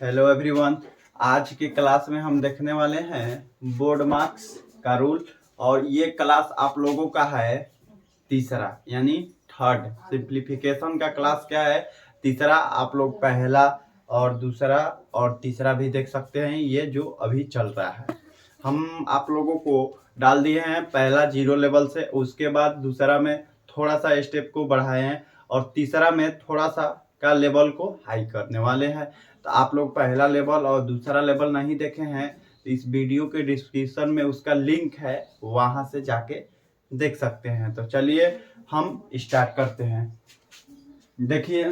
Hello everyone. आज की class में हम देखने वाले हैं बोर्ड मार्क्स का रूल। और ये क्लास आप लोगों का है तीसरा यानी थर्ड। सिंप्लीफिकेशन का क्लास क्या है? तीसरा। आप लोग पहला और दूसरा और तीसरा भी देख सकते हैं, ये जो अभी चल रहा है। हम आप लोगों को डाल दिए हैं पहला 0 लेवल से, उसके बाद दूसरा में थोड़ा सा स्टेप को बढ़ाए हैं और तीसरा में थोड़ा सा का लेवल को हाई करने वाले हैं। तो आप लोग पहला लेवल और दूसरा लेवल नहीं देखे हैं तो इस वीडियो के डिस्क्रिप्शन में उसका लिंक है, वहां से जाके देख सकते हैं। तो चलिए हम स्टार्ट करते हैं। देखिए,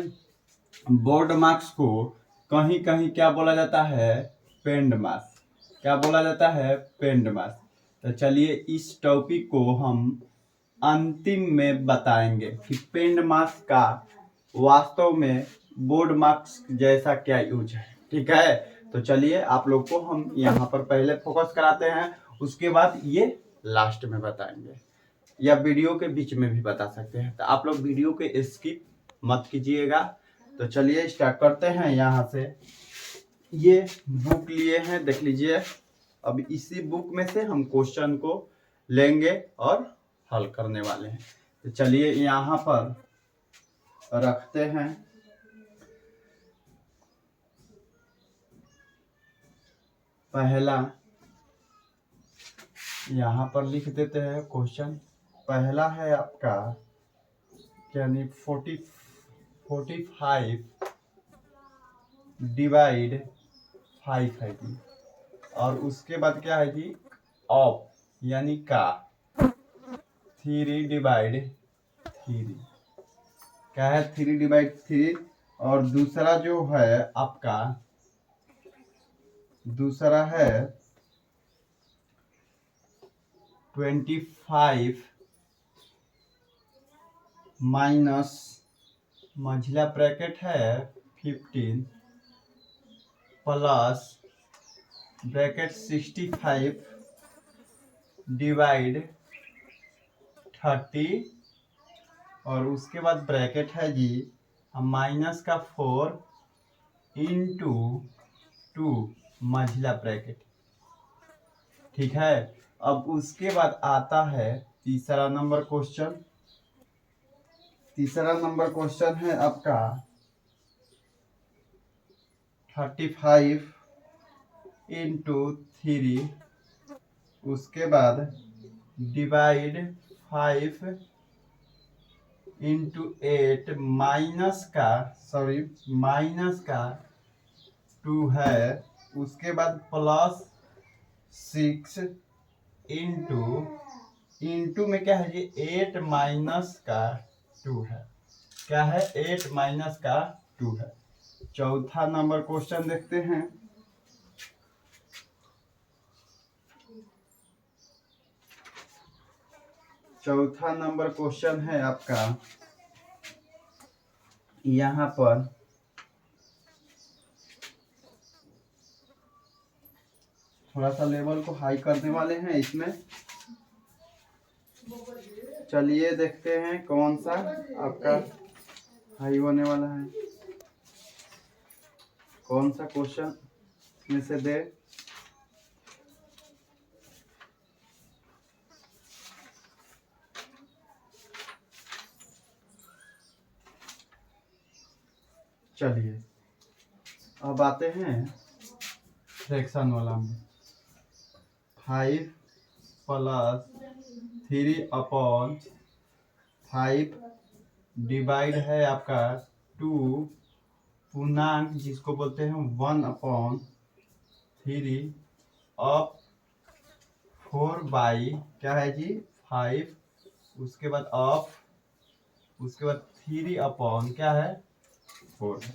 बोर्ड मार्क्स को कहीं कहीं क्या बोला जाता है? पेंड मार्क्स। क्या बोला जाता है? पेंड मार्क्स। तो चलिए इस टॉपिक को हम अंतिम में बताएंगे कि पेंड मार्क्स का वास्तव में बोर्ड मार्क्स जैसा क्या यूज है। ठीक है, तो चलिए आप लोग को हम यहाँ पर पहले फोकस कराते हैं, उसके बाद ये लास्ट में बताएंगे या वीडियो के बीच में भी बता सकते हैं। तो आप लोग वीडियो के स्किप मत कीजिएगा। तो चलिए स्टार्ट करते हैं। यहाँ से ये बुक लिए हैं, देख लीजिए। अब इसी बुक में से हम क्वेश्चन को लेंगे और हल करने वाले हैं। तो चलिए यहाँ पर रखते हैं। पहला यहाँ पर लिख देते हैं क्वेश्चन। पहला है आपका यानी 45 डिवाइड 5 है जी। और उसके बाद क्या है जी? ऑफ यानी का 3 डिवाइड 3। क्या है? 3 डिवाइड 3। और दूसरा जो है आपका, दूसरा है 25 माइनस मंझला ब्रैकेट है 15 प्लस ब्रैकेट 65 डिवाइड 30। और उसके बाद ब्रैकेट है जी माइनस का 4 इंटू 2 मंझला ब्रैकेट। ठीक है, अब उसके बाद आता है तीसरा नंबर क्वेश्चन। तीसरा नंबर क्वेश्चन है आपका 35 इंटू 3, उसके बाद डिवाइड 5 इंटू 8 माइनस का 2 है। उसके बाद प्लस 6 इंटू में क्या है जी? 8 माइनस का 2 है। क्या है? 8 माइनस का 2 है। चौथा नंबर क्वेश्चन देखते हैं। चौथा नंबर क्वेश्चन है आपका यहाँ पर थोड़ा सा लेवल को हाई करने वाले हैं इसमें। चलिए देखते हैं कौन सा आपका हाई होने वाला है, कौन सा क्वेश्चन में से दे। चलिए अब आते हैं फ्रैक्शन वाला में। 5 प्लस 3/5 डिवाइड है आपका 2 पूर्णांक जिसको बोलते हैं 1/3 ऑफ 4 क्या है जी? 5। उसके बाद ऑफ, उसके बाद 3 क्या है? 4 है।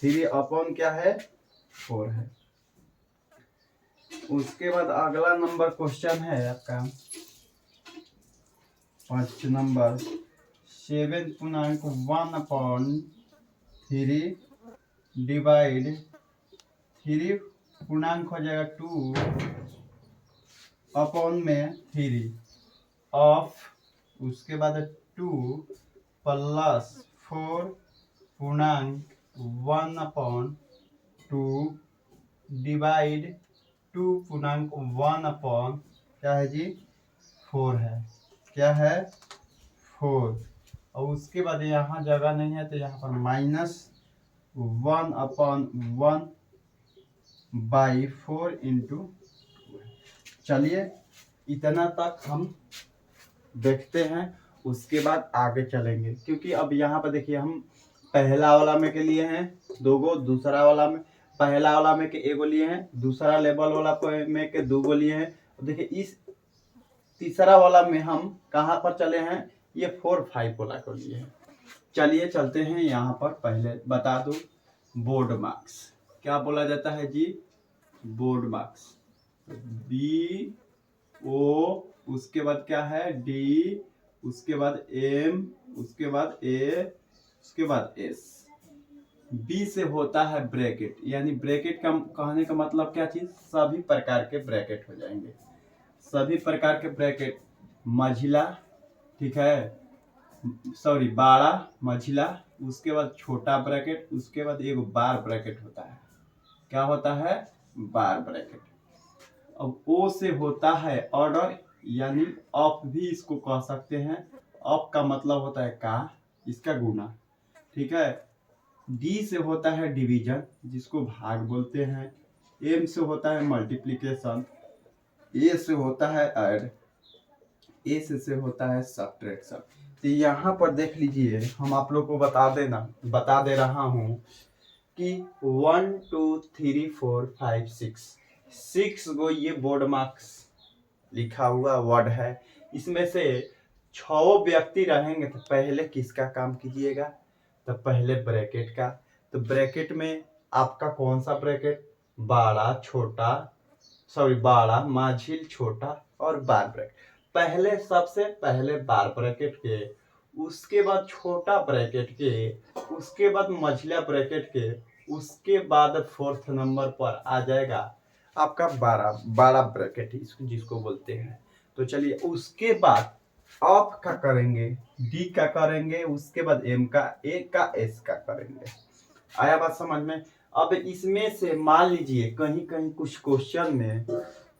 3 क्या है? 4 है। उसके बाद अगला नंबर क्वेश्चन है आपका 5 नंबर 7.1/3 डिवाइड 3 पूर्णांक हो जाएगा 2/3 ऑफ, उसके बाद 2 प्लस 4 पूर्णांक 1/2 डिवाइड 2.1 क्या है जी 4 है, क्या है 4। और उसके बाद यहाँ जगह नहीं है तो यहाँ पर -1/1/4 इंटू। चलिए इतना तक हम देखते हैं, उसके बाद आगे चलेंगे, क्योंकि अब यहाँ पर देखिए हम पहला वाला में के लिए हैं 2 गो, दूसरा वाला में पहला वाला में के 1 गो लिए हैं, दूसरा लेवल वाला में के 2 गो लिए हैं। देखिए इस तीसरा वाला में हम कहाँ पर चले हैं, ये 4 5 वाला को लिए हैं। चलिए चलते हैं यहाँ पर, पहले बता दूं बोर्ड मार्क्स क्या बोला जाता है जी, बोर्ड मार्क्स BO, उसके बाद क्या है D, उसके बाद M, उसके बाद A, उसके बाद S। B से होता है ब्रैकेट, यानी ब्रैकेट का कहने का मतलब क्या चीज, सभी प्रकार के ब्रैकेट हो जाएंगे, सभी प्रकार के ब्रैकेट, मझिला, ठीक है, सॉरी बड़ा मझिला, उसके बाद छोटा ब्रैकेट, उसके बाद एक बार ब्रैकेट होता है, क्या होता है बार ब्रैकेट। अब O से होता है ऑर्डर, यानी ऑफ भी इसको कह सकते हैं, ऑफ का मतलब होता है का, इसका गुना, ठीक है। D से होता है डिवीजन, जिसको भाग बोलते हैं। M से होता है मल्टीप्लिकेशन, A से होता है ऐड, A से होता है सब्ट्रैक्शन। तो यहाँ पर देख लीजिए, हम आप लोग को बता दे रहा हूँ कि 1 2 3 4 5 6 गो ये बोर्ड मार्क्स लिखा हुआ वर्ड है। इसमें से 6 व्यक्ति रहेंगे, तो पहले किसका काम कीजिएगा, तो पहले ब्रैकेट का। तो ब्रैकेट में आपका कौन सा ब्रैकेट, बड़ा छोटा, सॉरी बड़ा माझिल छोटा और बार ब्रैकेट। पहले सबसे पहले बार ब्रैकेट के, उसके बाद छोटा ब्रैकेट के, उसके बाद मझिला ब्रैकेट के, उसके बाद 4th नंबर पर आ जाएगा आपका बड़ा ब्रैकेट जिसको बोलते हैं। तो चलिए उसके बाद ऑफ का करेंगे, डी का करेंगे, उसके बाद एम का, ए का, एस का करेंगे। आया बात समझ में। अब इसमें से मान लीजिए कहीं कहीं कुछ क्वेश्चन में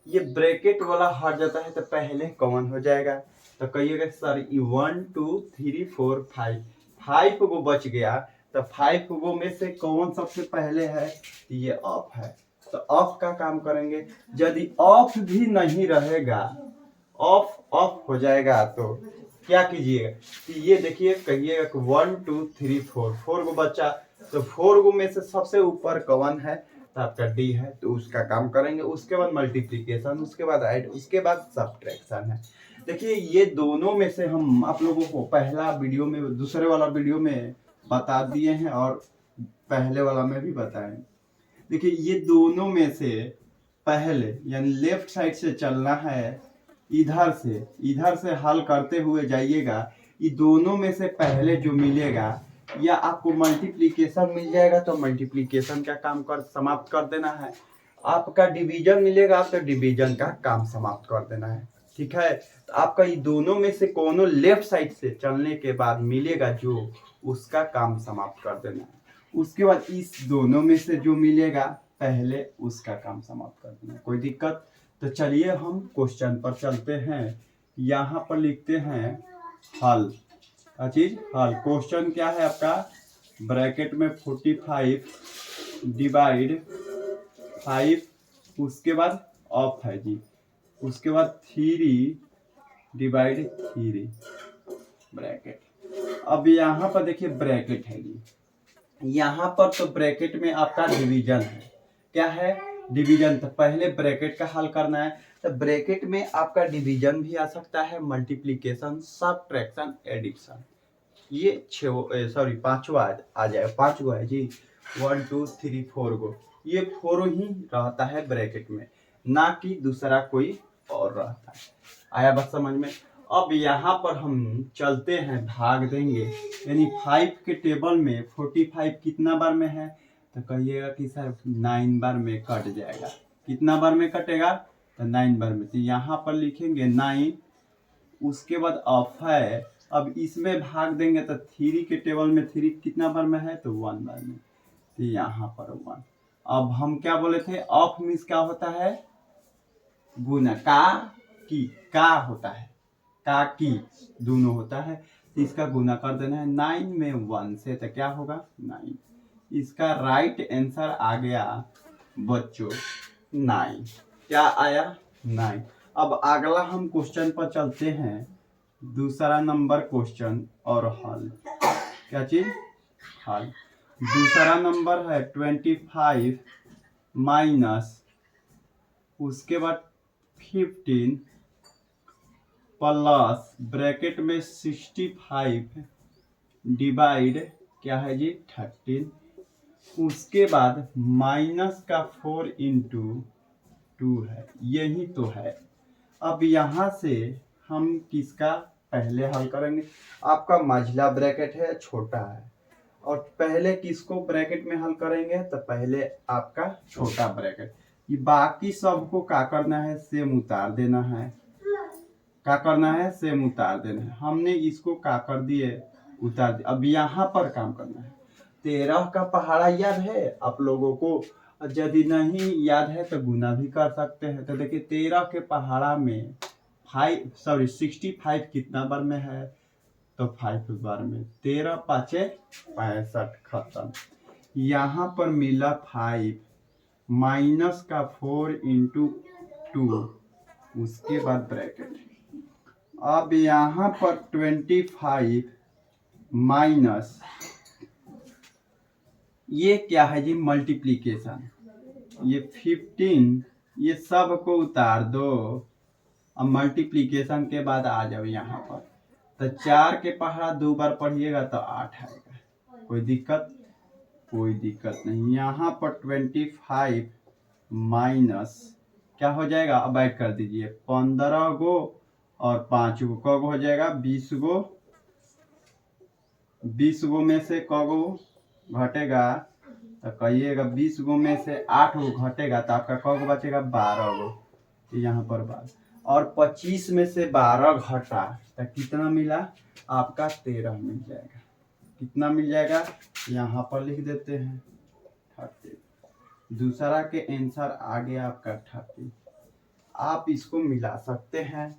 ये ब्रैकेट वाला हट जाता है, तो पहले कौन हो जाएगा, तो कहिएगा सर 1 2 3 4 5 गो बच गया, तो 5 गो में से कौन सबसे पहले है, ये ऑफ है। तो ऑफ का काम करेंगे, यदि ऑफ भी नहीं रहेगा, ऑफ हो जाएगा, तो क्या कीजिएगा कि ये देखिए, कहिएगा 1 2 3 4 गो बच्चा, तो 4 गो में से सबसे ऊपर कौन है, तो आपका डी है, तो उसका काम करेंगे। उसके बाद मल्टीप्लिकेशन, उसके बाद ऐड, उसके बाद सब्ट्रैक्शन है। देखिए ये दोनों में से हम आप लोगों को पहला वीडियो में, दूसरे वाला वीडियो में बता दिए हैं और पहले वाला में भी बताएं। देखिए ये दोनों में से पहले, यानी लेफ्ट साइड से चलना है, इधर से हल करते हुए जाइएगा। ये दोनों में से पहले जो मिलेगा, या आपको मल्टीप्लिकेशन मिल जाएगा तो मल्टीप्लिकेशन का काम समाप्त कर देना है। आपका डिवीजन मिलेगा तो डिवीजन का काम समाप्त कर देना है, ठीक है। तो आपका ये दोनों में से कोनो लेफ्ट साइड से चलने के बाद मिलेगा जो, उसका काम समाप्त कर देना है। उसके बाद इस दोनों में से जो मिलेगा पहले, उसका काम समाप्त कर देना है। कोई दिक्कत। तो चलिए हम क्वेश्चन पर चलते हैं। यहाँ पर लिखते हैं हल, हल। क्वेश्चन क्या है आपका, ब्रैकेट में 45 डिवाइड 5, उसके बाद ऑफ है जी, उसके बाद 3 डिवाइड 3 ब्रैकेट। अब यहाँ पर देखिए ब्रैकेट है जी, यहाँ पर तो ब्रैकेट में आपका डिवीजन है, क्या है डिवीजन। तो पहले ब्रैकेट का हल करना है। तो ब्रैकेट में आपका डिवीजन भी आ सकता है, मल्टीप्लिकेशन, सब्ट्रैक्शन, एडिशन। ये 5वां आ जाएगा, 5 गो है जी, 1 2 3 4 गो, ये 4 ही रहता है ब्रैकेट में, ना कि दूसरा कोई और रहता है। आया बात समझ में। अब यहाँ पर हम चलते हैं, भाग देंगे, यानी 5 के टेबल में 45 कितना बार में है, तो कहिएगा कि सर 9 बार में कट जाएगा। कितना बार में कटेगा, तो 9 बार में। तो यहाँ पर लिखेंगे 9, उसके बाद ऑफ है। अब इसमें भाग देंगे तो 3 के टेबल में 3 कितना बार में है, तो 1 बार में, तो यहाँ पर 1। अब हम क्या बोले थे, ऑफ मीन्स क्या होता है, गुना, का होता है, का की दोनों होता है, तो इसका गुना कर देना है 9 में 1 से, तो क्या होगा 9। इसका राइट आंसर आ गया बच्चों 9। क्या आया 9। अब अगला हम क्वेश्चन पर चलते हैं, दूसरा नंबर क्वेश्चन और हल। क्या चीज, हल। दूसरा नंबर है 25 माइनस, उसके बाद 15 प्लस ब्रैकेट में 65 डिवाइड क्या है जी 13, उसके बाद माइनस का 4 इंटू 2 है, यही तो है। अब यहाँ से हम किसका पहले हल करेंगे, आपका मझला ब्रैकेट है छोटा है, और पहले किसको ब्रैकेट में हल करेंगे, तो पहले आपका छोटा ब्रैकेट, ये बाकी सबको क्या करना है, सेम उतार देना है, क्या करना है, सेम उतार देना है। हमने इसको क्या कर दिए, उतार दिए। अब यहाँ पर काम करना है, 13 का पहाड़ा याद है आप लोगों को, यदि नहीं याद है तो गुना भी कर सकते हैं। तो देखिए 13 के पहाड़ा में 65 कितना बार में है, तो 5 बार में, 13 पाँचे 65 खत्म। यहाँ पर मिला 5 माइनस का 4 इंटू 2, उसके बाद ब्रैकेट। अब यहाँ पर 25 माइनस, ये क्या है जी मल्टीप्लीकेशन, ये 15, ये सब को उतार दो। अब मल्टीप्लीकेशन के बाद आ जाओ यहाँ पर, तो 4 के पहाड़ा 2 बार पढ़िएगा तो 8 आएगा, कोई दिक्कत, कोई दिक्कत नहीं। यहाँ पर 25 माइनस क्या हो जाएगा, अब ऐड कर दीजिए 15 गो और 5 गो, कब हो जाएगा 20 गो, 20 गो में से कगो घटेगा, तो कहिएगा 20 गो में से 8 गो घटेगा, तो आपका कगो बचेगा 12 गो, यहाँ पर 12, और 25 में से 12 घटा तो कितना मिला, आपका 13 मिल जाएगा। कितना मिल जाएगा, यहाँ पर लिख देते हैं 30। दूसरा के आंसर आ गया आपका 30। आप इसको मिला सकते हैं।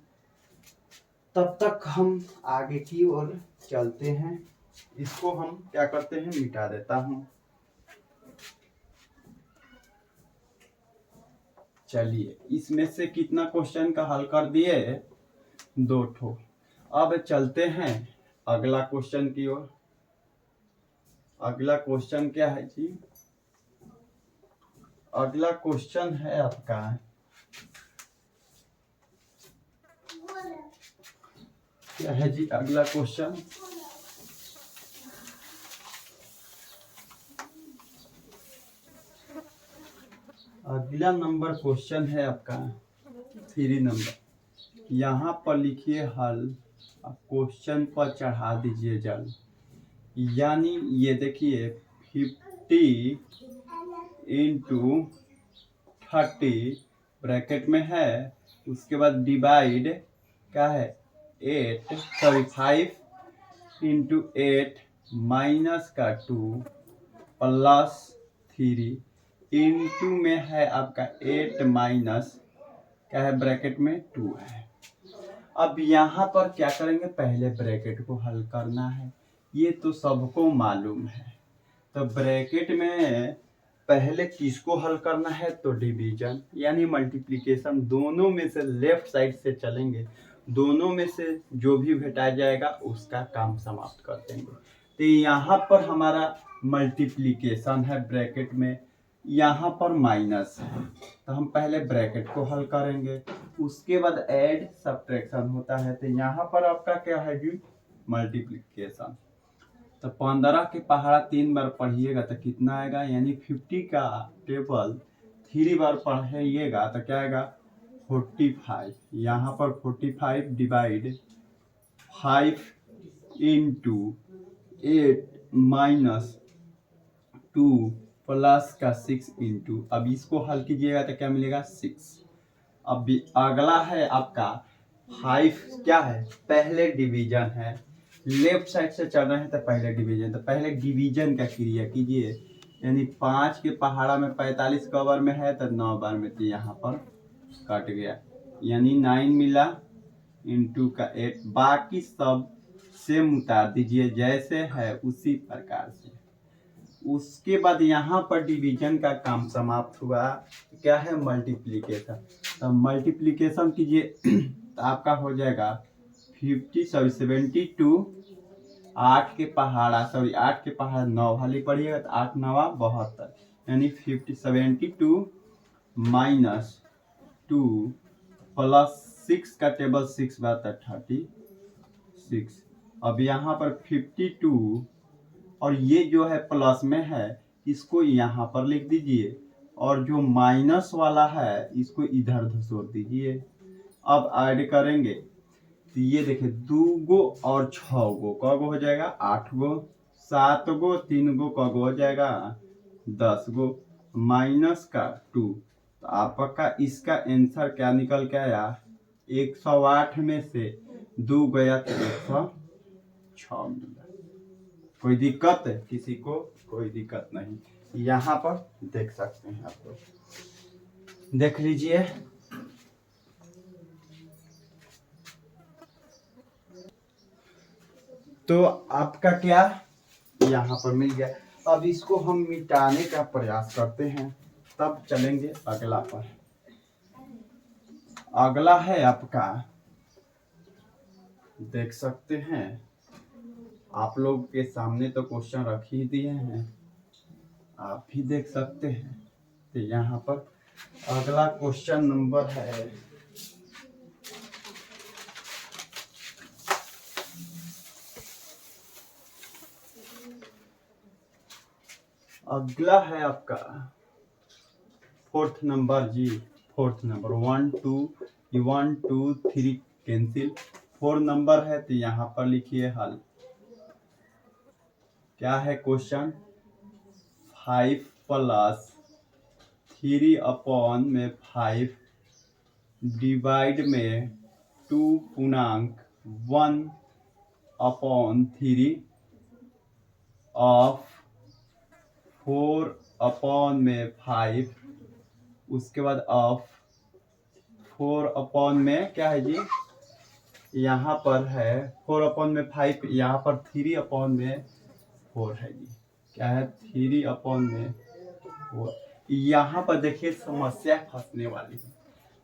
तब तक हम आगे की ओर चलते हैं। इसको हम क्या करते हैं, मिटा देता हूं। चलिए इसमें से कितना क्वेश्चन का हल कर दिए, 2 ठो। अब चलते हैं अगला क्वेश्चन की ओर। अगला क्वेश्चन क्या है जी, अगला क्वेश्चन है आपका, क्या है जी अगला क्वेश्चन, अगला नंबर क्वेश्चन है आपका 3 नंबर। यहाँ पर लिखिए हल, क्वेश्चन पर चढ़ा दीजिए जल। यानी ये देखिए 50 इंटू 30 ब्रैकेट में है, उसके बाद डिवाइड क्या है 5 इंटू 8 माइनस का 2 प्लस 3 इंटू में है आपका 8 माइनस क्या है ब्रैकेट में 2 है। अब यहाँ पर क्या करेंगे, पहले ब्रैकेट को हल करना है, ये तो सबको मालूम है। तो ब्रैकेट में पहले किसको हल करना है, तो डिवीजन यानी मल्टीप्लिकेशन, दोनों में से लेफ्ट साइड से चलेंगे, दोनों में से जो भी घटाया जाएगा उसका काम समाप्त कर देंगे। तो यहाँ पर हमारा मल्टीप्लिकेशन है ब्रैकेट में, यहाँ पर माइनस है, तो हम पहले ब्रैकेट को हल करेंगे, उसके बाद ऐड सब्ट्रैक्शन होता है। तो यहाँ पर आपका क्या है जी मल्टीप्लिकेशन। तो 15 के पहाड़ा 3 बार पढ़िएगा तो कितना आएगा, यानी 50 का टेबल 3 बार पढ़िएगा तो क्या आएगा 45। यहाँ पर 45 डिवाइड 5 इंटू 8 माइनस 2 प्लस का 6 इंटू, अब इसको हल कीजिएगा तो क्या मिलेगा 6। अब अगला है आपका 5, क्या है पहले डिवीजन है, लेफ्ट साइड से चल रहे हैं तो पहले डिवीजन, तो पहले डिवीजन का क्रिया कीजिए। यानी 5 के पहाड़ा में 45 कवर में है तो 9 बार में तो यहाँ पर कट गया, यानी 9 मिला इंटू का 8। बाकी सब सेम उतार दीजिए जैसे है उसी प्रकार से। उसके बाद यहाँ पर डिवीजन का काम समाप्त हुआ। क्या है? मल्टीप्लीकेशन। तो मल्टीप्लीकेशन कीजिए तो आपका हो जाएगा 72। 8 के पहाड़ा 9 वाली पढ़िएगा तो 8 9 72, यानी 72 माइनस 2 प्लस 6 का टेबल 6 बार 36। अब यहाँ पर 52 और ये जो है प्लस में है इसको यहाँ पर लिख दीजिए, और जो माइनस वाला है इसको इधर धसोड़ दीजिए। अब ऐड करेंगे तो ये देखिए 2 गो और 6 गो कगो हो जाएगा 8 गो, 7 गो 3 गो कगो हो जाएगा 10 गो, माइनस का 2। तो आपका इसका आंसर क्या निकल के आया? 108 में से 2 गया तो 106 मिला। कोई दिक्कत है किसी को? कोई दिक्कत नहीं। यहाँ पर देख सकते हैं, आप लोग देख लीजिए। तो आपका क्या यहाँ पर मिल गया। अब इसको हम मिटाने का प्रयास करते हैं, तब चलेंगे अगला पर। अगला है आपका, देख सकते हैं आप लोग के सामने तो क्वेश्चन रख ही दिए हैं, आप भी देख सकते हैं। तो यहाँ पर अगला क्वेश्चन नंबर है अगला है आपका 4th नंबर जी। 4th number 1 2 3 cancel. 4 नंबर है तो यहाँ पर लिखिए हल। क्या है क्वेश्चन? 5 प्लस 3 अपॉन में 5 डिवाइड में 2 पूर्णांक 1 अपॉन 3 ऑफ 4 अपॉन में 5, उसके बाद ऑफ 4 अपॉन में क्या है जी? यहाँ पर है 4 अपॉन में 5, यहाँ पर 3 अपॉन में 4 है जी। क्या है? 3 अपॉन में 4। यहाँ पर देखिए समस्या फंसने वाली है।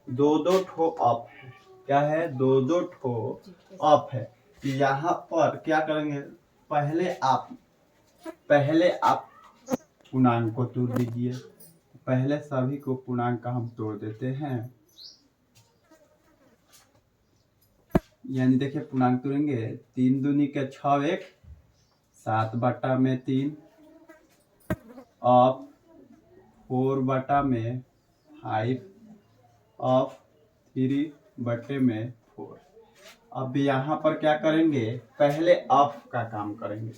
2 ठो ऑफ है। क्या है? 2 ठो ऑफ है। यहाँ पर क्या करेंगे? पहले आप पूर्णांक को तोड़ दीजिए। पहले सभी को पूर्णांक का हम तोड़ देते हैं, यानी देखिए पूर्णांक तोड़ेंगे 3 दूनी के 6 1 7 बटा में 3 ऑफ 4 बटा में 5 ऑफ 3 बटे में 4। अब यहाँ पर क्या करेंगे? पहले ऑफ का काम करेंगे।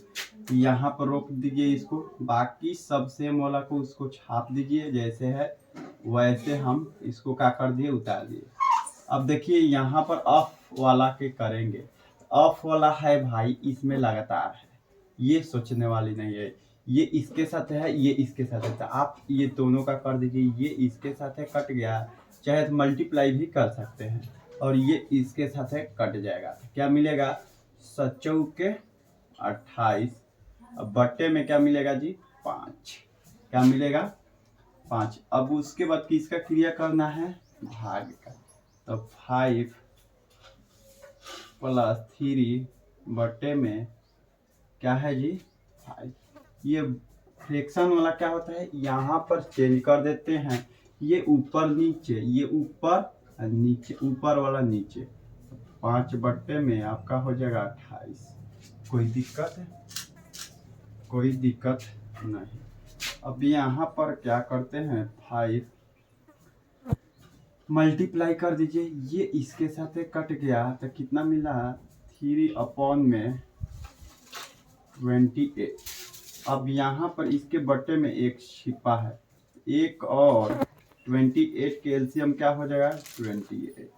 यहाँ पर रोक दीजिए इसको, बाकी सबसे मोला को उसको छाप दीजिए जैसे है वैसे हम इसको क्या कर दिए? उतार दिए। अब देखिए यहाँ पर ऑफ वाला के करेंगे। ऑफ वाला है भाई, इसमें लगातार है, ये सोचने वाली नहीं है। ये इसके साथ है, ये इसके साथ है, तो आप ये दोनों का कर दीजिए। ये इसके साथ है कट गया, चाहे तो मल्टीप्लाई भी कर सकते हैं, और ये इसके साथ है कट जाएगा। क्या मिलेगा? 7 के 28 बटे में क्या मिलेगा जी? 5। क्या मिलेगा? 5। अब उसके बाद किसका क्रिया करना है? भाग का। तो 5 प्लस 3 बटे में क्या है जी? 5। ये फ्रैक्शन वाला क्या होता है? यहाँ पर चेंज कर देते हैं, ये ऊपर नीचे, ये ऊपर नीचे, ऊपर वाला नीचे। 5 बटे में आपका हो जाएगा 28। कोई दिक्कत है? कोई दिक्कत नहीं। अब यहाँ पर क्या करते हैं? 5 मल्टीप्लाई कर दीजिए, ये इसके साथ कट गया तो कितना मिला? 3 अपॉन में 28। अब यहाँ पर इसके बटे में 1 छिपा है, 1 और 28 के एलसीएम क्या हो जाएगा? 28।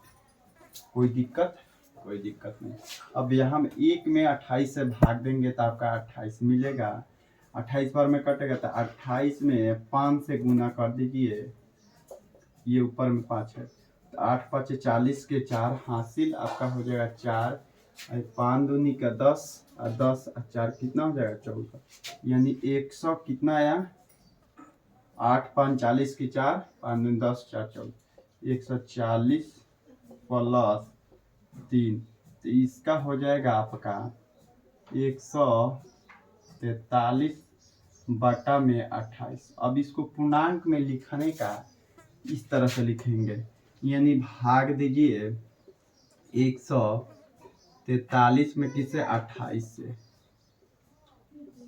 कोई दिक्कत? कोई दिक्कत नहीं। अब यहाँ में 1 में 28 से भाग देंगे तो आपका 28 मिलेगा। 28 बार में कटेगा तो 28 में 5 से गुना कर दीजिए, ये ऊपर में 5 है तो 8 5 40 के 4 हासिल आपका हो जाएगा 4, 5 दूनी का 10 और 10 और 4 कितना हो जाएगा 14, यानी 100 कितना आया 8 5 40 की 4 5 दूनी 10 4 14 140 प्लस 3 तो इसका हो जाएगा आपका 143 बटा में 28। अब इसको पूर्णांक में लिखने का इस तरह से लिखेंगे, यानी भाग दीजिए 143 में किसे 28 से,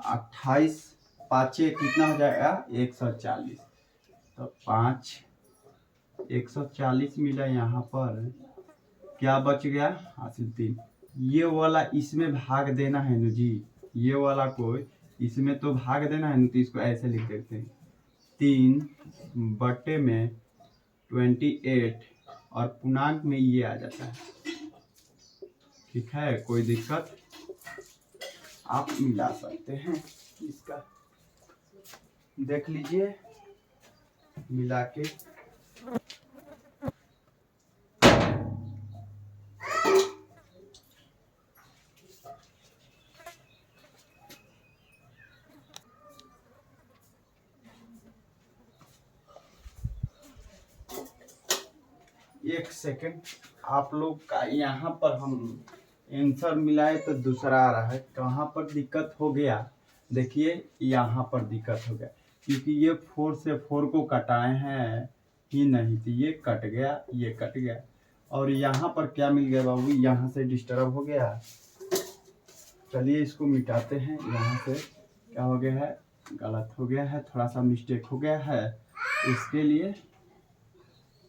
28 पाँचे कितना हो जाएगा 140, तो 5 140 मिला, यहाँ पर क्या बच गया हासिल 3। ये वाला इसमें भाग देना है ना जी, ये वाला को इसमें तो भाग देना है ना, तो इसको ऐसे लिख देते हैं 3 बटे में 28 और पूर्णांक में ये आ जाता है। ठीक है, कोई दिक्कत, आप मिला सकते हैं, इसका देख लीजिए मिला के। एक सेकंड, आप लोग का यहाँ पर हम आंसर मिलाए तो दूसरा आ रहा है, कहाँ पर दिक्कत हो गया देखिए, यहाँ पर दिक्कत हो गया क्योंकि ये 4 से 4 को कटाए हैं ही नहीं, तो ये कट गया, ये कट गया, और यहाँ पर क्या मिल गया बाबू, यहाँ से डिस्टर्ब हो गया। चलिए इसको मिटाते हैं, यहाँ से क्या हो गया है, गलत हो गया है, थोड़ा सा मिस्टेक हो गया है, इसके लिए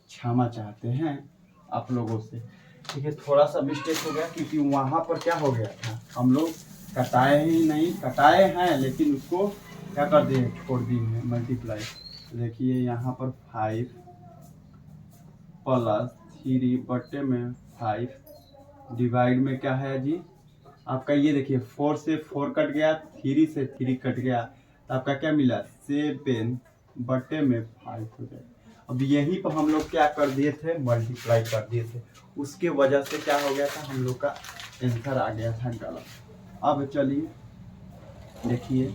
क्षमा चाहते हैं आप लोगों से। ठीक है, थोड़ा सा मिस्टेक हो गया क्योंकि वहाँ पर क्या हो गया था, हम लोग कटाए ही नहीं, कटाए हैं लेकिन उसको क्या कर दिए, छोड़ दिए मल्टीप्लाई। देखिए यहाँ पर 5 प्लस 3 बटे में 5 डिवाइड में क्या है जी आपका, ये देखिए 4 से 4 कट गया, 3 से 3 कट गया, तो आपका क्या मिला 7 बटे में 5 हो गया। अब यहीं पर हम लोग क्या कर दिए थे, मल्टीप्लाई कर दिए थे, उसके वजह से क्या हो गया था, हम लोग का आंसर आ गया था गलत। अब चलिए देखिए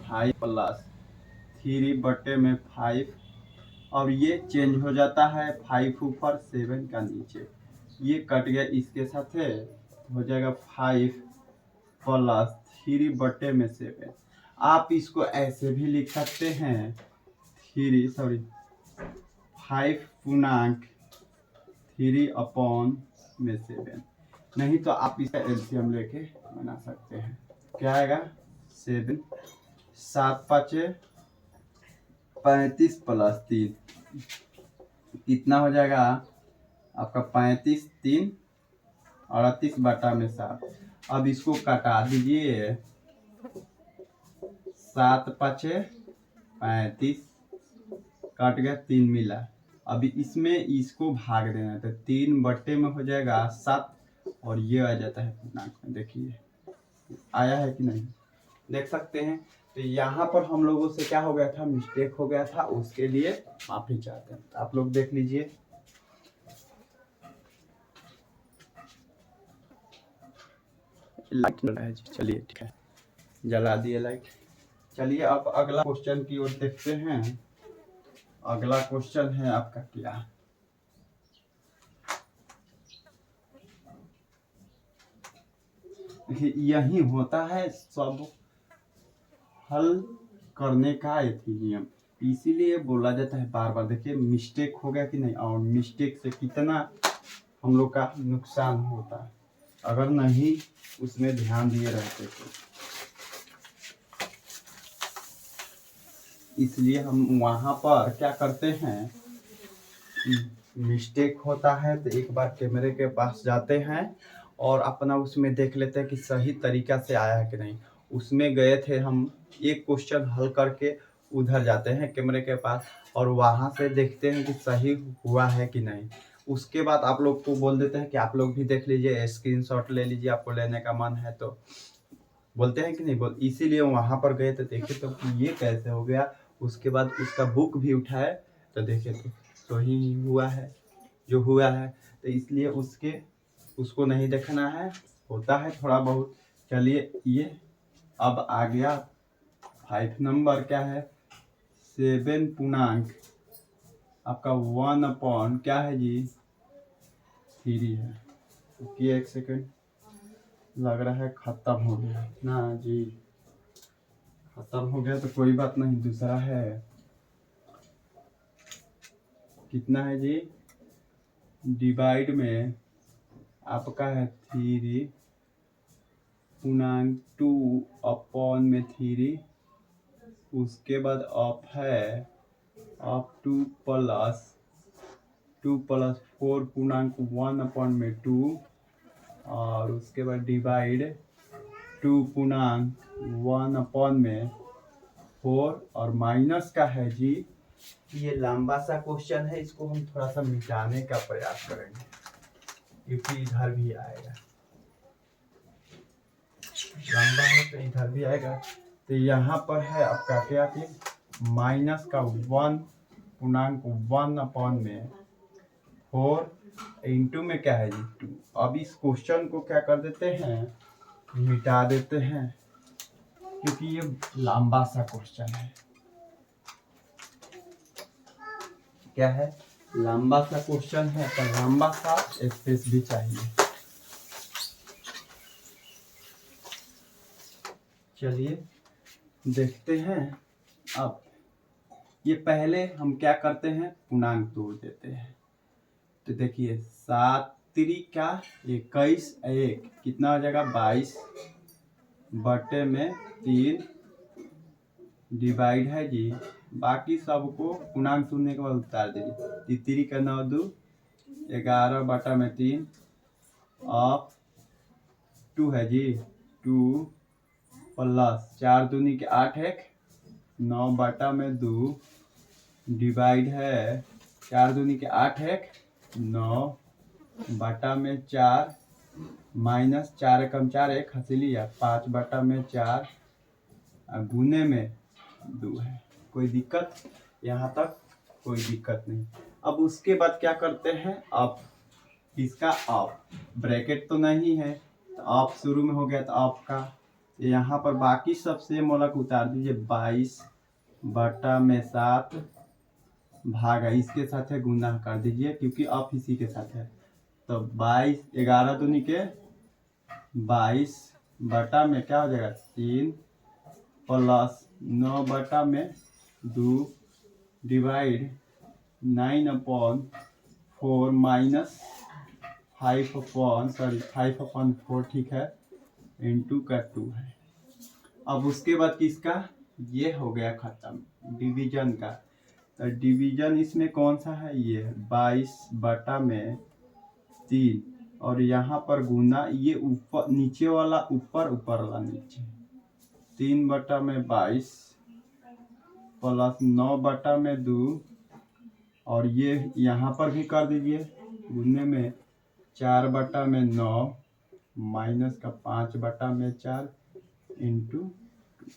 5 प्लस 3 बटे में 5, और ये चेंज हो जाता है 5 ऊपर 7 का नीचे, ये कट गया इसके साथ है, हो जाएगा 5 प्लस 3 बटे में 7। आप इसको ऐसे भी लिख सकते हैं 5 पूर्णांक 3 अपॉन में 7, नहीं तो आप इसका एलसीएम लेके बना सकते हैं। क्या आएगा 7 7 5 35 प्लस 3 कितना हो जाएगा आपका 35 3 38 बटा में 7। अब इसको कटा दीजिए, 7 5 35 कट गया, 3 मिला, अभी इसमें इसको भाग देना, तो 3 बटे में हो जाएगा 7 और ये आ जाता है पूर्णांक में। देखिए आया है कि नहीं, देख सकते हैं। तो यहाँ पर हम लोगों से क्या हो गया था, मिस्टेक हो गया था, उसके लिए माफी चाहते हैं। आप लोग देख लीजिए, लाइट जला है जी, चलिए ठीक है, जला दिए लाइट। चलिए अब अगला क्वेश्चन की ओर देखते हैं। अगला क्वेश्चन है आपका क्या, यही होता है सब हल करने का नियम, इसीलिए बोला जाता है बार बार। देखिए मिस्टेक हो गया कि नहीं, और मिस्टेक से कितना हम लोग का नुकसान होता है अगर नहीं उसमें ध्यान दिए रहते तो। इसलिए हम वहाँ पर क्या करते हैं, मिस्टेक होता है तो एक बार कैमरे के पास जाते हैं और अपना उसमें देख लेते हैं कि सही तरीका से आया है कि नहीं। उसमें गए थे हम, एक क्वेश्चन हल करके उधर जाते हैं कैमरे के पास और वहाँ से देखते हैं कि सही हुआ है कि नहीं। उसके बाद आप लोग को बोल देते हैं कि आप लोग भी देख लीजिए, स्क्रीनशॉट ले लीजिए, आपको लेने का मन है तो बोलते हैं कि नहीं बोल, इसीलिए वहां पर गए तो देखे तो ये कैसे हो गया। उसके बाद उसका बुक भी उठाए तो देखे तो ही हुआ है जो हुआ है। तो इसलिए उसको नहीं देखना है, होता है थोड़ा बहुत। चलिए ये अब आ गया 5 नंबर, क्या है 7 पूर्णांक आपका 1 अपॉन क्या है जी 3 है। रुकिए एक सेकेंड, लग रहा है खत्म हो गया ना जी। खत्म हो गया तो कोई बात नहीं, दूसरा है। कितना है जी, डिवाइड में आपका है 3 पूर्णांक 2 अपॉन में 3, उसके बाद ऑफ है ऑफ 2 प्लस 4 पूर्णांक 1 अपॉन में 2, और उसके बाद डिवाइड 2 पूर्णांक 1 अपॉन में 4, और माइनस का है जी। ये लंबा सा क्वेश्चन है, इसको हम थोड़ा सा मिटाने का प्रयास करेंगे क्योंकि इधर भी आएगा, लंबा है तो इधर भी आएगा। तो यहाँ पर है आपका क्या कि माइनस का 1 पूर्णांक 1 अपॉन में 4 इंटू में क्या है जी 2। अब इस क्वेश्चन को क्या कर देते हैं, मिटा देते हैं क्योंकि ये लंबा सा क्वेश्चन है। क्या है, लंबा सा क्वेश्चन है तो लंबा सा स्पेस भी चाहिए। चलिए देखते हैं। अब ये पहले हम क्या करते हैं, पूर्णांक तोड़ देते हैं। तो देखिए 7 त्रिका 21, 1 कितना हो जाएगा 22 बटे में 3 डिवाइड है जी। बाकी सबको पूर्णांक तोड़ने के बाद उतार दीजिए। तितरी का 9 2 11 बटा में 3 ऑफ 2 है जी 2 प्लस 4 दूनी के 8 1 9 बटा में 2 डिवाइड है 4 दूनी के 8 1 9 बटा में 4 माइनस 4 कम 4 1 हंसी लिया 5 बटा में 4 गुने में 2 है। कोई दिक्कत, यहाँ तक कोई दिक्कत नहीं। अब उसके बाद क्या करते हैं, अब इसका ऑफ ब्रैकेट तो नहीं है तो ऑफ शुरू में हो गया तो ऑफ का यहाँ पर बाकी सब सेम मोलक उतार दीजिए। 22 बटा में 7 भागा इसके साथ है गुना कर दीजिए क्योंकि ऑफ इसी के साथ है। तो 22 11 दूनी के 22 बटा में क्या हो जाएगा 3 प्लस 9 बटा में 2 डिवाइड 9 अपॉन 4 माइनस 5 अपॉन 4 ठीक है इंटू का 2 है। अब उसके बाद किसका, ये हो गया खत्म डिवीजन का। तो डिवीजन इसमें कौन सा है, ये 22 बटा में 3 और यहाँ पर गुना ये ऊपर नीचे वाला ऊपर ऊपर वाला नीचे 3 बटा में 22 प्लस 9 बटा में 2 और ये यहाँ पर भी कर दीजिए गुने में 4 बटा में 9 माइनस का 5 बटा में 4 इंटू 2।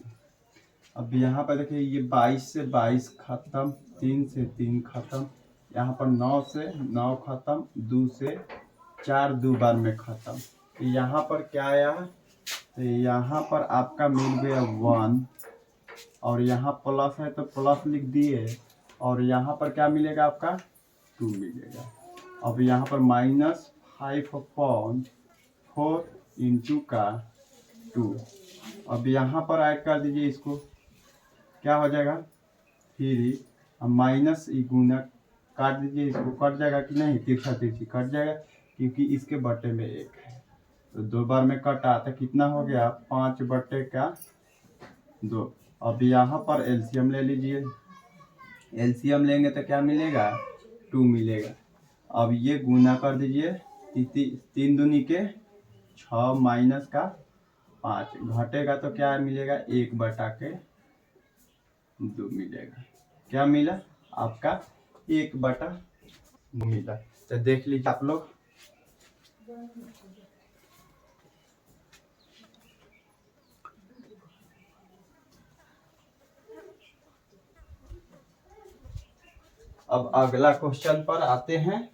अब यहाँ पर देखिए ये 22 से 22 खत्म, 3 से 3 खत्म, यहाँ पर 9 से 9 खत्म, 2 से 4 2 बार में खत्म। तो यहाँ पर क्या आया, तो यहाँ पर आपका मिल गया 1 और यहाँ प्लस है तो प्लस लिख दिए और यहाँ पर क्या मिलेगा आपका 2 मिलेगा। अब यहाँ पर माइनस 5 अपॉन 4 इंटू का 2। अब यहाँ पर ऐड कर दीजिए इसको, क्या हो जाएगा 3। अब माइनस गुना काट दीजिए, इसको कट जाएगा कि नहीं, तिरछा तिरछी कट जाएगा क्योंकि इसके बटे में 1 है तो 2 बार में कटा तो कितना हो गया 5 बटे का 2। अब यहाँ पर एलसीएम ले लीजिए, एलसीएम लेंगे तो क्या मिलेगा 2 मिलेगा। अब ये गुना कर दीजिए 3 दूनी के 6 माइनस का 5 घटेगा तो क्या मिलेगा 1 बटा के 2 मिलेगा। क्या मिला आपका 1 बटा मिला। तो देख लीजिए आप लोग, अब अगला क्वेश्चन पर आते हैं।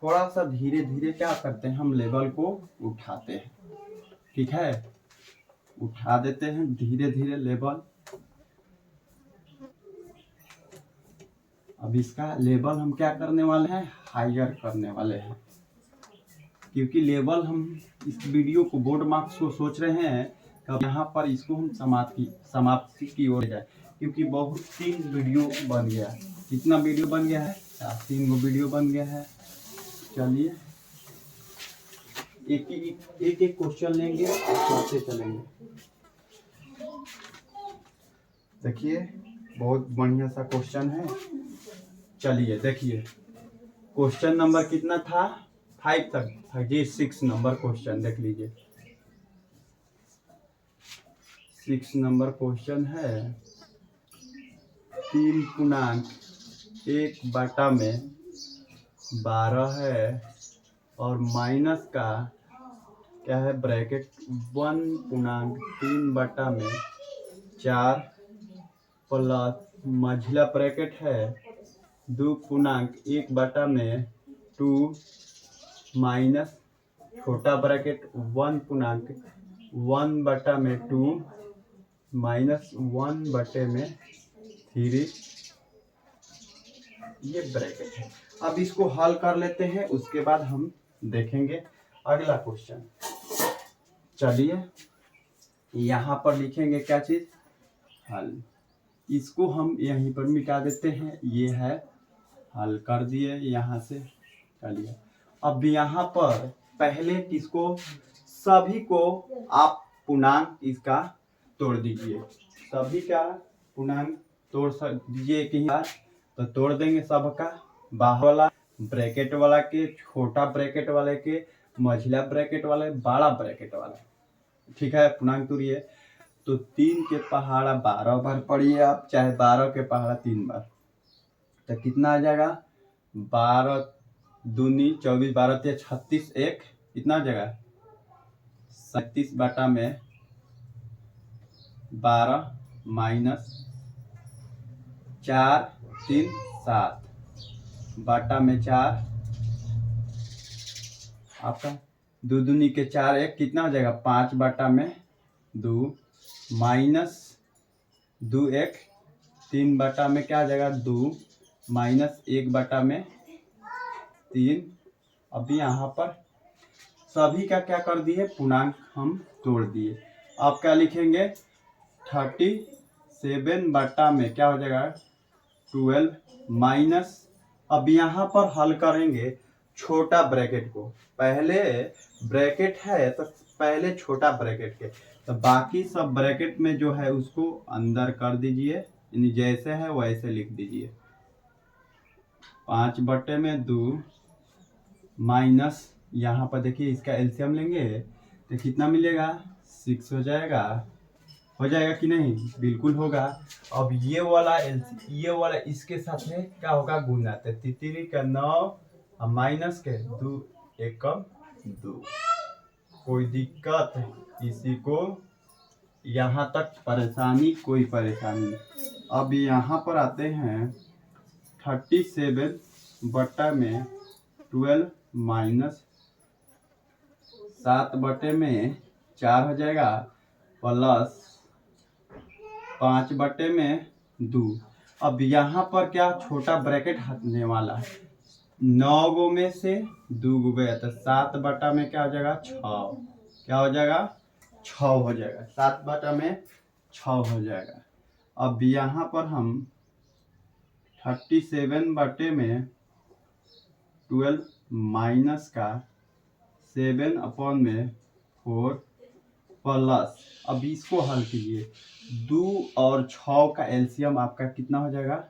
थोड़ा सा धीरे धीरे क्या करते हैं, हम लेवल को उठाते हैं। ठीक है, उठा देते हैं धीरे धीरे लेवल। अब इसका लेवल हम क्या करने वाले हैं, हायर करने वाले हैं, क्योंकि लेवल हम इस वीडियो को बोर्ड मार्क्स को सोच रहे हैं कि यहाँ पर इसको हम समाप्ति की ओर जाए, क्योंकि बहुत 3 वीडियो बन गया है। कितना वीडियो बन गया है, 3 वीडियो बन गया है। चलिए एक क्वेश्चन लेंगे और करते चलेंगे। देखिए बहुत बढ़िया सा क्वेश्चन है। चलिए देखिए, क्वेश्चन नंबर कितना था, 5 तक था जी। 6 नंबर क्वेश्चन देख लीजिए। 6 नंबर क्वेश्चन है, 3.1/12 है और माइनस का क्या है ब्रैकेट 1.3/4 प्लस मझला ब्रैकेट है 2.1/2 माइनस छोटा ब्रैकेट 1.1/2 माइनस 1/3, ये ब्रैकेट है। अब इसको हल कर लेते हैं, उसके बाद हम देखेंगे अगला क्वेश्चन। चलिए यहाँ पर लिखेंगे क्या चीज, हल। इसको हम यहीं पर मिटा देते हैं, ये है हल कर दिए यहाँ से। चलिए अब यहाँ पर पहले इसको सभी को आप पूर्णांक इसका तोड़ दीजिए। सभी का पूर्णांक तोड़ दीजिए कि तो तोड़ देंगे सबका, बाहर वाला ब्रैकेट वाला के, छोटा ब्रैकेट वाले के, मझला ब्रैकेट वाले, बड़ा ब्रैकेट वाला। ठीक है, पूर्णांक तोड़िए। तो 3 के पहाड़ा 12 बार पढ़िए आप, चाहे 12 के पहाड़ा 3 बार, तो कितना आ जाएगा, 12 दूनी 24, 12 3 36, एक कितना जगह 37/12 माइनस 4 3 7 बाटा में 4 आपका 2 दूनी के 4, एक कितना हो जाएगा 5/2 माइनस 2 1 3 में क्या आ जाएगा 2 माइनस 1/3। अभी यहाँ पर सभी का क्या कर दिए, पूर्णांक हम तोड़ दिए। अब क्या लिखेंगे 37 में क्या हो जाएगा 12 माइनस, अब यहाँ पर हल करेंगे छोटा ब्रैकेट को। पहले ब्रैकेट है तो पहले छोटा ब्रैकेट के, तो बाकी सब ब्रैकेट में जो है उसको अंदर कर दीजिए, यानी जैसे है वैसे लिख दीजिए। 5/2 माइनस, यहाँ पर देखिए इसका एलसीएम लेंगे तो कितना मिलेगा 6 हो जाएगा। हो जाएगा कि नहीं, बिल्कुल होगा। अब ये वाला इसके साथ में क्या होगा, गुना। तो 3 का 9 माइनस के 2 1 2। कोई दिक्कत है किसी को, यहाँ तक परेशानी, कोई परेशानी नहीं। अब यहाँ पर आते हैं 37/12 माइनस 7/4 हो जाएगा प्लस 5/2। अब यहाँ पर क्या छोटा ब्रैकेट हटने वाला है, 9 गो में से 2 गो गया, तो 7 में क्या हो जाएगा 6, क्या हो जाएगा 6 हो जाएगा, 7/6 हो जाएगा। अब यहाँ पर हम 37/12 माइनस का 7/4 प्लस, अब इसको हल कीजिए। 2 और 6 का एलसीएम आपका कितना हो जाएगा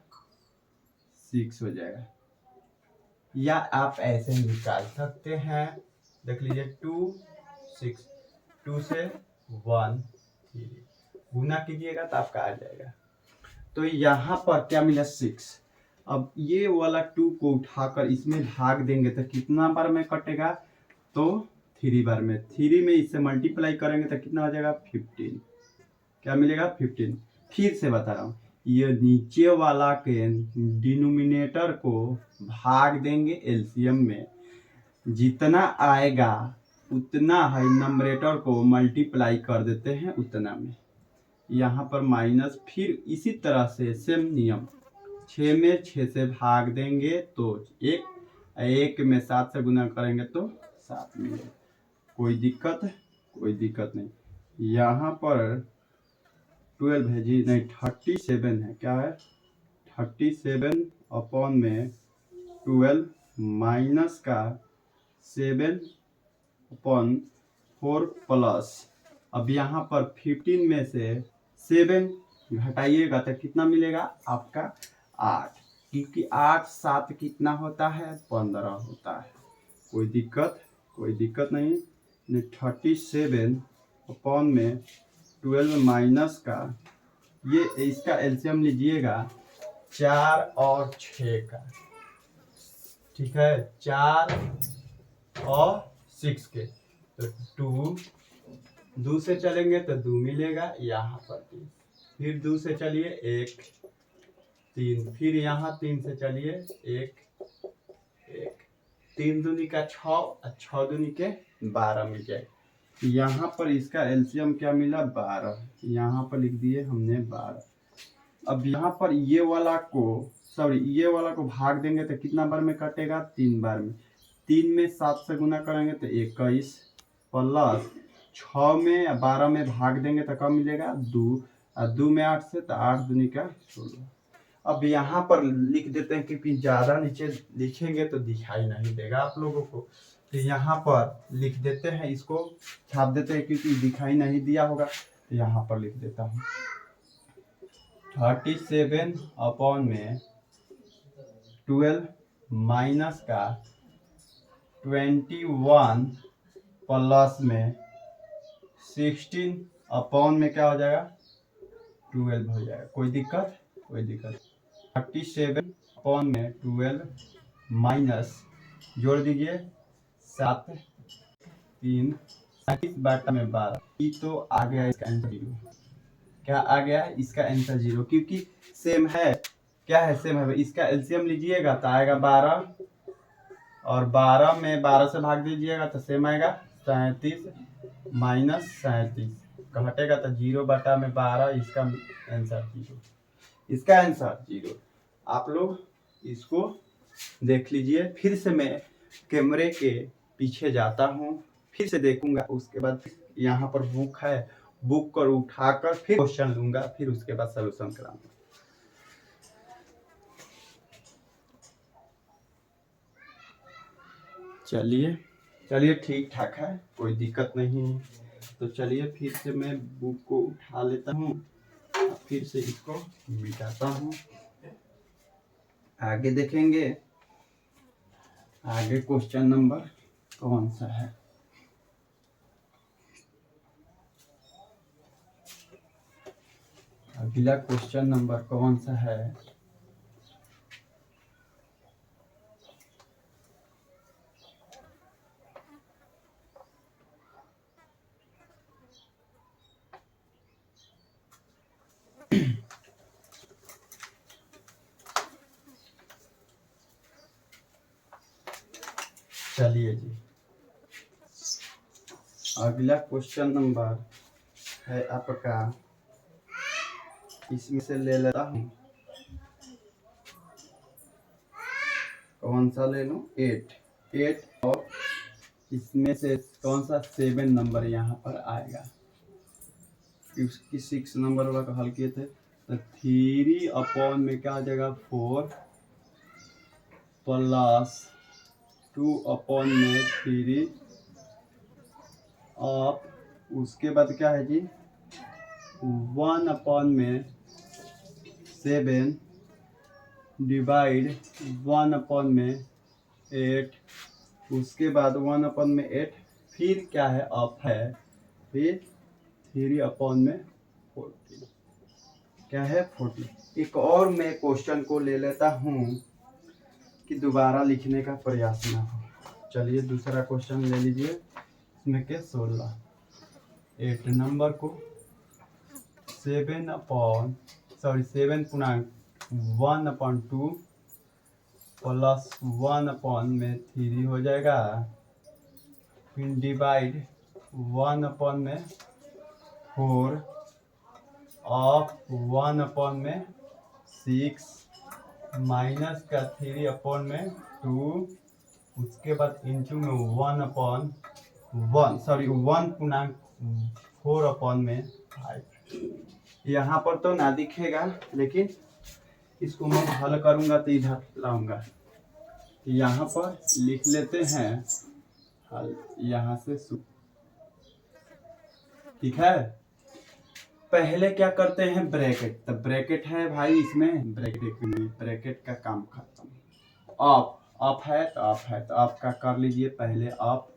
6 हो जाएगा, या आप ऐसे ही निकाल सकते हैं। देख लीजिए 2 6, 2 से 1 गुना कीजिएगा तो आपका आ जाएगा। तो यहाँ पर क्या मिला 6। अब ये वाला 2 को उठाकर इसमें भाग देंगे तो कितना बार में कटेगा, तो 3 बार में। 3 में इससे मल्टीप्लाई करेंगे तो कितना हो जाएगा 15, क्या मिलेगा 15। फिर से बता रहा हूँ, ये नीचे वाला के डिनोमिनेटर को भाग देंगे एलसीएम में, जितना आएगा उतना है नंबरेटर को मल्टीप्लाई कर देते हैं उतना में। यहाँ पर माइनस, फिर इसी तरह से सेम नियम 6 में 6 से भाग देंगे तो 1 में 7 से गुना करेंगे तो 7 मिलेगा। कोई दिक्कत नहीं। यहाँ पर 12 है जी, नहीं 37 है, क्या है 37 अपॉन में 12 माइनस का 7 अपॉन 4 प्लस, अब यहाँ पर 15 में से 7 घटाइएगा तो कितना मिलेगा आपका 8, क्योंकि 8 7 कितना होता है 15 होता है। कोई दिक्कत नहीं। 37 अपॉन में 12 माइनस का, ये इसका एलसीएम लीजिएगा 4 और 6 का, ठीक है, 4 और 6 के, तो 2 से चलेंगे तो 2 मिलेगा, यहाँ पर 3, फिर 2 से चलिए 1 3, फिर यहाँ 3 से चलिए 1 3 दूनी का 6 और 6 दूनी के 12 मिल जाए। यहाँ पर इसका एलसीएम क्या मिला 12, यहाँ पर लिख दिए हमने 12। अब यहाँ पर ये वाला को भाग देंगे तो कितना बार में कटेगा 3 बार में। 3 में 7 से गुना करेंगे तो 21 प्लस 6 में 12 में भाग देंगे तो कब मिलेगा 2, और 2 में 8 से तो 8 दूनी का 16। अब यहाँ पर लिख देते हैं क्योंकि ज़्यादा नीचे लिखेंगे तो दिखाई नहीं देगा आप लोगों को, तो यहाँ पर लिख देते हैं, इसको छाप देते हैं क्योंकि दिखाई नहीं दिया होगा, तो यहाँ पर लिख देता हूँ 37 अपॉन में 12 माइनस का 21 प्लस में 16 अपॉन में क्या हो जाएगा 12 हो जाएगा। कोई दिक्कत 37 अपॉन में 12 माइनस, जोड़ दीजिए 7 3 37 में 12, ये तो आ गया इसका आंसर 0। क्या आ गया है इसका आंसर 0, क्योंकि सेम है। क्या है सेम है, इसका एलसीएम लीजिएगा तो आएगा 12, और 12 में 12 से भाग दीजिएगा तो सेम आएगा 37 माइनस 37, घटेगा तो 0/12, इसका आंसर 0। आप लोग इसको देख लीजिए। फिर से मैं कैमरे के पीछे जाता हूँ, फिर से देखूंगा, उसके बाद यहाँ पर बुक है, बुक को उठाकर फिर क्वेश्चन लूंगा, फिर उसके बाद सलूशन कराऊंगा। चलिए ठीक ठाक है, कोई दिक्कत नहीं है। तो चलिए फिर से मैं बुक को उठा लेता हूँ, फिर से इसको मिटाता हूँ। आगे देखेंगे, आगे क्वेश्चन नंबर कौन सा है। अगला क्वेश्चन नंबर कौन सा है, चलिए जी, अगला क्वेश्चन नंबर है आपका, इसमें से ले लेता हूँ, कौन सा ले लूँ 8, और इसमें से कौन सा 7 नंबर यहाँ पर आएगा। इसकी 6 नंबर वाला का हल किए थे, तो 3 अपॉन में क्या आ जाएगा 4 प्लस 2 अपॉन में 3 ऑफ, उसके बाद क्या है जी 1 अपॉन में 7 डिवाइड 1 अपॉन में 8, उसके बाद 1 अपॉन में 8, फिर क्या है ऑफ है, फिर 3 अपॉन में 40, क्या है 40। एक और मैं क्वेश्चन को ले लेता हूँ कि दोबारा लिखने का प्रयास ना हो। चलिए दूसरा क्वेश्चन ले लीजिए, इसमें के 16, 8 नंबर को 7 अपॉन 7.1/2 प्लस 1/3 हो जाएगा, फिर डिवाइड 1/4 ऑफ 1/6 माइनस का 3/2, उसके बाद इंटू में 1/4/5। यहाँ पर तो ना दिखेगा, लेकिन इसको मैं हल करूंगा तो इधर लाऊंगा। यहाँ पर लिख लेते हैं हल, यहाँ से ठीक है। पहले क्या करते हैं, ब्रैकेट। तो ब्रैकेट है भाई, इसमें ब्रैकेट का काम खत्म। अप है तो अप है तो अप का कर लीजिए पहले अप।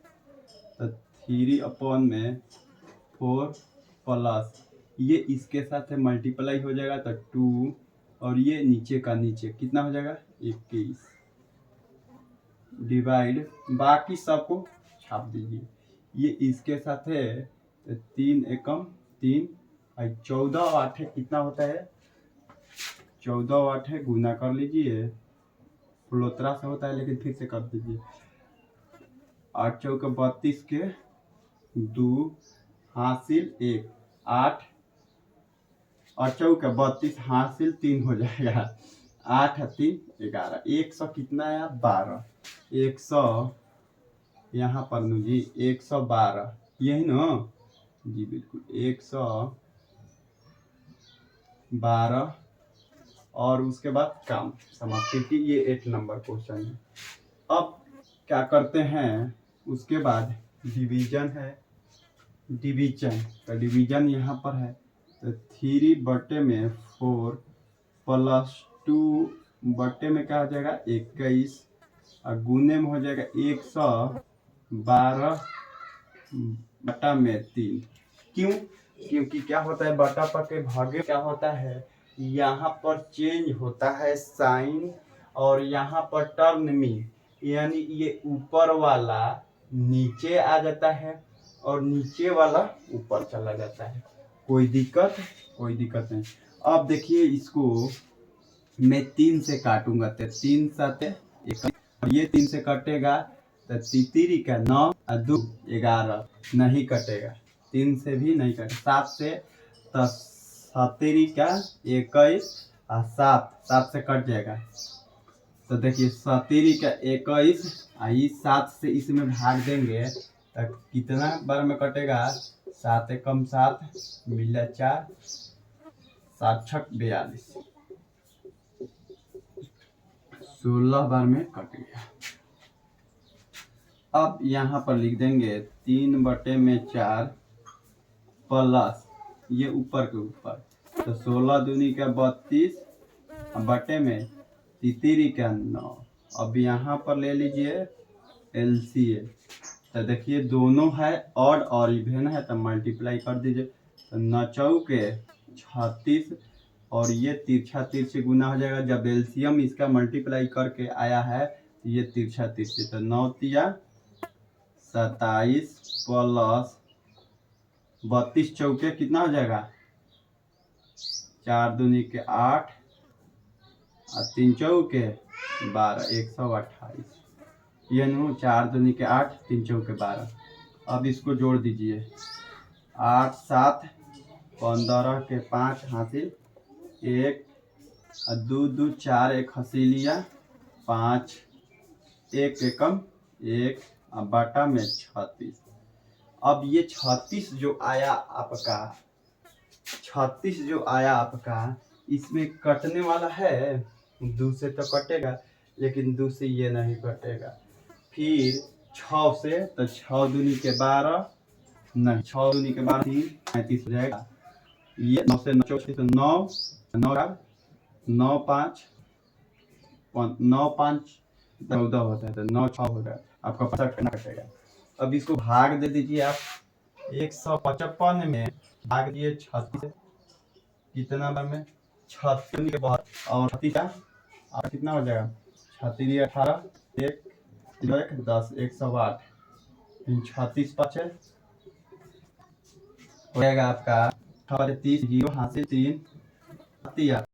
तो 3/4 प्लस ये इसके साथ है मल्टीप्लाई हो जाएगा तो 2, और ये नीचे का नीचे कितना हो जाएगा 21, डिवाइड बाकी सबको छाप दीजिए। ये इसके साथ है तो 3 एकम 3, 14 और 8 कितना होता है, 14 और 8 गुना कर लीजिए, फ्लोतरा से होता है लेकिन फिर से कर दीजिए। 8 चौके 32 के 2 हासिल 1, 8 और चौके 32 हासिल 3 हो जाएगा, 8 3 11, 100 कितना है 12, 100 यहाँ पर नो जी 112, यही ना जी, बिल्कुल 112। और उसके बाद काम समाप्ति की, ये 8 नंबर क्वेश्चन है। अब क्या करते हैं, उसके बाद डिवीजन है, डिवीजन का डिवीजन यहाँ पर है तो 3/4 प्लस 2 में क्या हो जाएगा 21, और गुने में हो जाएगा 112/3। क्यों, क्योंकि क्या होता है बटा पर के भागे क्या होता है, यहाँ पर चेंज होता है साइन, और यहाँ पर टर्म में, यानी ये ऊपर वाला नीचे आ जाता है और नीचे वाला ऊपर चला जाता है। कोई दिक्कत नहीं। अब देखिए इसको मैं 3 से काटूंगा तो 3 7 1, ये 3 से कटेगा तो 3 का 9 और 2 11, नहीं कटेगा, 3 से भी नहीं कटेगा। 7 से तो 7 का 21 और 7 से कट जाएगा। तो देखिए 7 का 21 और 7 से इसमें भाग देंगे तो कितना बार में कटेगा, 7 एकम 7 मिला 4, 7 छक 42, 16 बार में कट गया। अब यहाँ पर लिख देंगे 3/4 प्लस ये ऊपर के ऊपर, तो 16 दूनी का 32 बटे में 3 का 9। अब यहाँ पर ले लीजिए LCM, तो देखिए दोनों है ऑड और इवन है तो मल्टीप्लाई कर दीजिए, तो 9 चौके 36 और ये तिरछा तिरछे गुना हो जाएगा। जब एलसीएम इसका मल्टीप्लाई करके आया है तो ये तिरछा तिरछे, तो 9 तिया 27 प्लस 32 चौके कितना हो जाएगा 4 दूनी के 8 और 3 चौके 12, 128, ये नो 4 दूनी के 8 3 चौके 12। अब इसको जोड़ दीजिए, 8 7 15 के 5 हासिल 1 और 2 2 4 1 हसीलिया 5 1 एकम 1 और बाटा में 36। अब ये 36 जो आया आपका, 36 जो आया आपका, इसमें कटने वाला है, 2 से तो कटेगा लेकिन 2 से ये नहीं कटेगा। फिर 6 से तो 6 दूनी के 12 नहीं, 6 दूनी के 12 35 हो जाएगा। ये 9 से 9 तो 9 9 5 9 5 14 होता है, तो 9 6 हो जाएगा आपका 65 करना कटेगा। अब इसको भाग दे दीजिए आप, 155 में भाग दिए 36, कितना बार में 36 के बाद और 36 का और कितना हो जाएगा 36 18 1 10 108, 36 5 हो जाएगा आपका 30 जीरो हासिल 3 दिया।